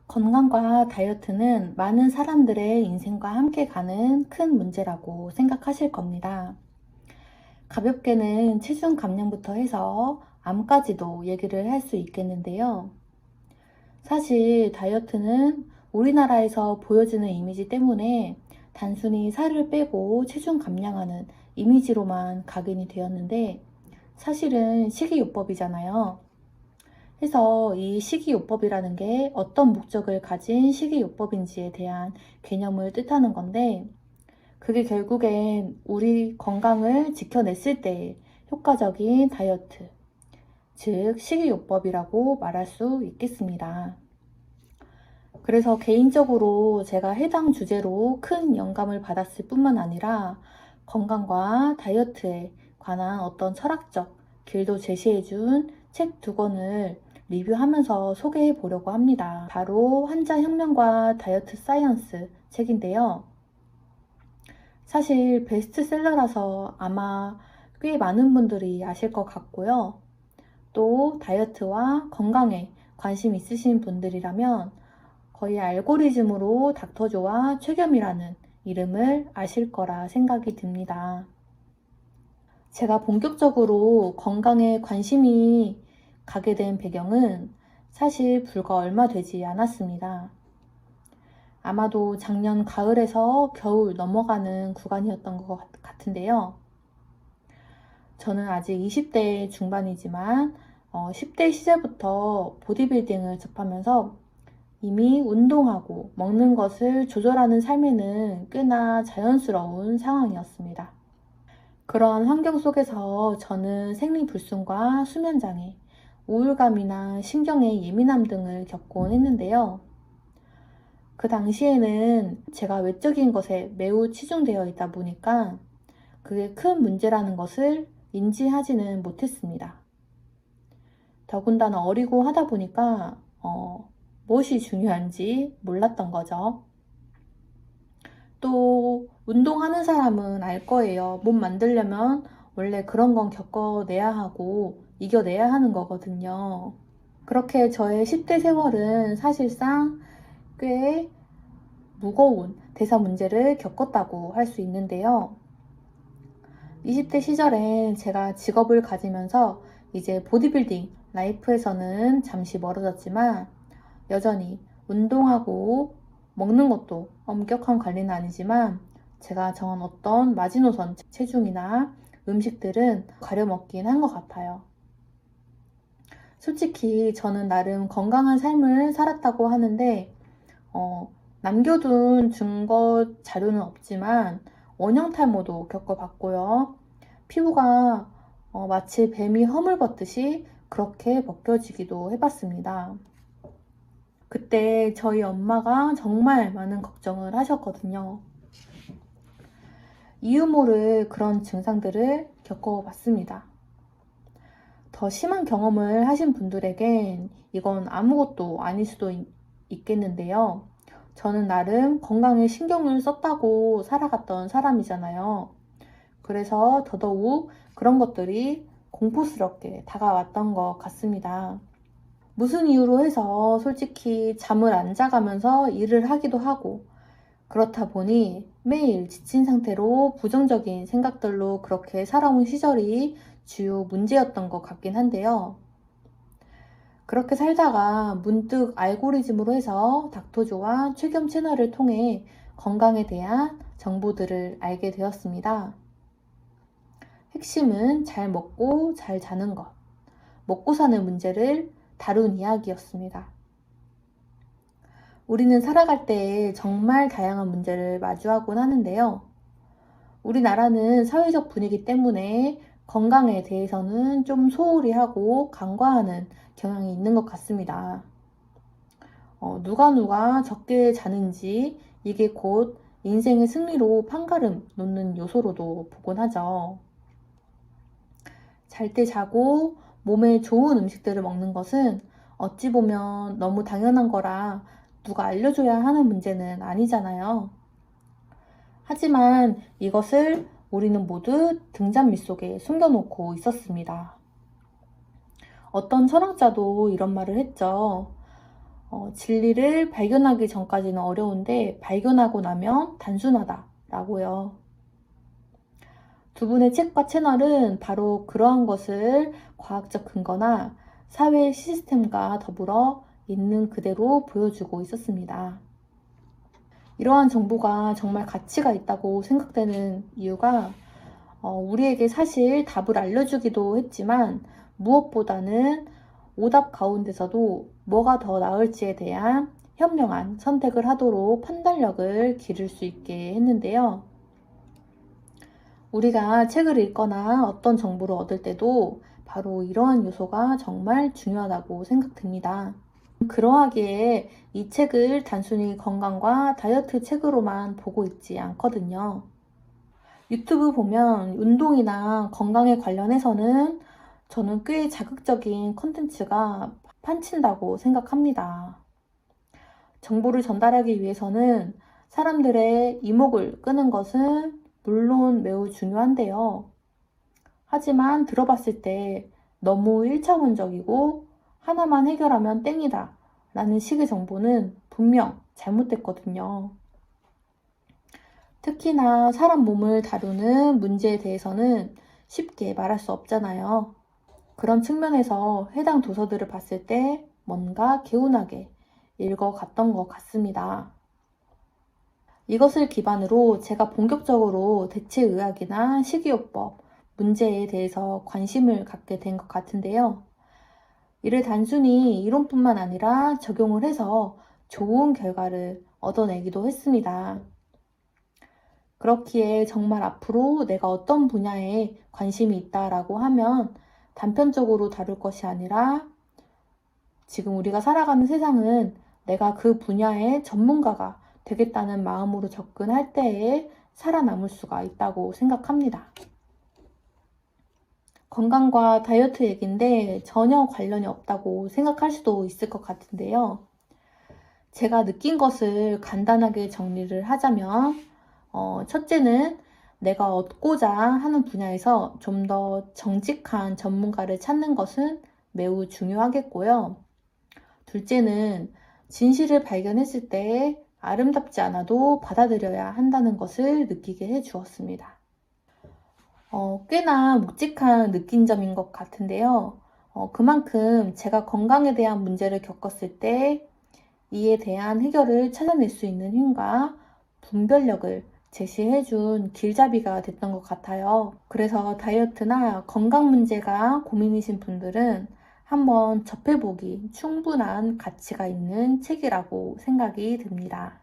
건강과 다이어트는 많은 사람들의 인생과 함께 가는 큰 문제라고 생각하실 겁니다. 가볍게는 체중 감량부터 해서 암까지도 얘기를 할 수 있겠는데요. 사실 다이어트는 우리나라에서 보여지는 이미지 때문에 단순히 살을 빼고 체중 감량하는 이미지로만 각인이 되었는데 사실은 식이요법이잖아요. 해서 이 식이요법이라는 게 어떤 목적을 가진 식이요법인지에 대한 개념을 뜻하는 건데, 그게 결국엔 우리 건강을 지켜냈을 때 효과적인 다이어트, 즉 식이요법이라고 말할 수 있겠습니다. 그래서 개인적으로 제가 해당 주제로 큰 영감을 받았을 뿐만 아니라 건강과 다이어트에 관한 어떤 철학적 길도 제시해준 책 2권을 리뷰하면서 소개해 보려고 합니다. 바로 환자혁명과 다이어트 사이언스 책인데요. 사실 베스트셀러라서 아마 꽤 많은 분들이 아실 것 같고요. 또 다이어트와 건강에 관심 있으신 분들이라면 거의 알고리즘으로 닥터조와 최겸이라는 이름을 아실 거라 생각이 듭니다. 제가 본격적으로 건강에 관심이 가게 된 배경은 사실 불과 얼마 되지 않았습니다. 아마도 작년 가을에서 겨울 넘어가는 구간이었던 것 같은데요. 저는 아직 20대 중반이지만 10대 시절부터 보디빌딩을 접하면서 이미 운동하고 먹는 것을 조절하는 삶에는 꽤나 자연스러운 상황이었습니다. 그런 환경 속에서 저는 생리불순과 수면장애, 우울감이나 신경의 예민함 등을 겪곤 했는데요. 그 당시에는 제가 외적인 것에 매우 치중되어 있다 보니까 그게 큰 문제라는 것을 인지하지는 못했습니다. 더군다나 어리고 하다 보니까 무엇이 중요한지 몰랐던 거죠. 또 운동하는 사람은 알 거예요. 몸 만들려면 원래 그런 건 겪어내야 하고 이겨내야 하는 거거든요. 그렇게 저의 10대 세월은 사실상 꽤 무거운 대사 문제를 겪었다고 할 수 있는데요. 20대 시절엔 제가 직업을 가지면서 이제 보디빌딩 라이프에서는 잠시 멀어졌지만 여전히 운동하고 먹는 것도 엄격한 관리는 아니지만 제가 정한 어떤 마지노선 체중이나 음식들은 가려먹긴 한 것 같아요. 솔직히 저는 나름 건강한 삶을 살았다고 하는데 남겨둔 증거 자료는 없지만 원형 탈모도 겪어봤고요. 피부가 마치 뱀이 허물벗듯이 그렇게 벗겨지기도 해봤습니다. 그때 저희 엄마가 정말 많은 걱정을 하셨거든요. 이유 모를 그런 증상들을 겪어봤습니다. 더 심한 경험을 하신 분들에겐 이건 아무것도 아닐 수도 있겠는데요. 저는 나름 건강에 신경을 썼다고 살아갔던 사람이잖아요. 그래서 더더욱 그런 것들이 공포스럽게 다가왔던 것 같습니다. 무슨 이유로 해서 솔직히 잠을 안 자가면서 일을 하기도 하고 그렇다 보니 매일 지친 상태로 부정적인 생각들로 그렇게 살아온 시절이 주요 문제였던 것 같긴 한데요. 그렇게 살다가 문득 알고리즘으로 해서 닥터조와 최겸 채널을 통해 건강에 대한 정보들을 알게 되었습니다. 핵심은 잘 먹고 잘 자는 것, 먹고 사는 문제를 다룬 이야기였습니다. 우리는 살아갈 때 정말 다양한 문제를 마주하곤 하는데요. 우리나라는 사회적 분위기 때문에 건강에 대해서는 좀 소홀히 하고 간과하는 경향이 있는 것 같습니다. 누가 적게 자는지 이게 곧 인생의 승리로 판가름 놓는 요소로도 보곤 하죠. 잘 때 자고 몸에 좋은 음식들을 먹는 것은 어찌 보면 너무 당연한 거라 누가 알려줘야 하는 문제는 아니잖아요. 하지만 이것을 우리는 모두 등잔 밑속에 숨겨놓고 있었습니다. 어떤 철학자도 이런 말을 했죠. 진리를 발견하기 전까지는 어려운데 발견하고 나면 단순하다라고요. 두 분의 책과 채널은 바로 그러한 것을 과학적 근거나 사회 시스템과 더불어 있는 그대로 보여주고 있었습니다. 이러한 정보가 정말 가치가 있다고 생각되는 이유가 우리에게 사실 답을 알려주기도 했지만 무엇보다는 오답 가운데서도 뭐가 더 나을지에 대한 현명한 선택을 하도록 판단력을 기를 수 있게 했는데요. 우리가 책을 읽거나 어떤 정보를 얻을 때도 바로 이러한 요소가 정말 중요하다고 생각됩니다. 그러하기에 이 책을 단순히 건강과 다이어트 책으로만 보고 있지 않거든요. 유튜브 보면 운동이나 건강에 관련해서는 저는 꽤 자극적인 컨텐츠가 판친다고 생각합니다. 정보를 전달하기 위해서는 사람들의 이목을 끄는 것은 물론 매우 중요한데요. 하지만 들어봤을 때 너무 1차원적이고 하나만 해결하면 땡이다 라는 식의 정보는 분명 잘못됐거든요. 특히나 사람 몸을 다루는 문제에 대해서는 쉽게 말할 수 없잖아요. 그런 측면에서 해당 도서들을 봤을 때 뭔가 개운하게 읽어갔던 것 같습니다. 이것을 기반으로 제가 본격적으로 대체의학이나 식이요법 문제에 대해서 관심을 갖게 된 것 같은데요. 이를 단순히 이론뿐만 아니라 적용을 해서 좋은 결과를 얻어내기도 했습니다. 그렇기에 정말 앞으로 내가 어떤 분야에 관심이 있다라고 하면 단편적으로 다룰 것이 아니라 지금 우리가 살아가는 세상은 내가 그 분야의 전문가가 되겠다는 마음으로 접근할 때에 살아남을 수가 있다고 생각합니다. 건강과 다이어트 얘기인데 전혀 관련이 없다고 생각할 수도 있을 것 같은데요. 제가 느낀 것을 간단하게 정리를 하자면 첫째는 내가 얻고자 하는 분야에서 좀 더 정직한 전문가를 찾는 것은 매우 중요하겠고요. 둘째는 진실을 발견했을 때 아름답지 않아도 받아들여야 한다는 것을 느끼게 해 주었습니다. 꽤나 묵직한 느낀 점인 것 같은데요. 그만큼 제가 건강에 대한 문제를 겪었을 때 이에 대한 해결을 찾아낼 수 있는 힘과 분별력을 제시해준 길잡이가 됐던 것 같아요. 그래서 다이어트나 건강 문제가 고민이신 분들은 한번 접해보기 충분한 가치가 있는 책이라고 생각이 듭니다.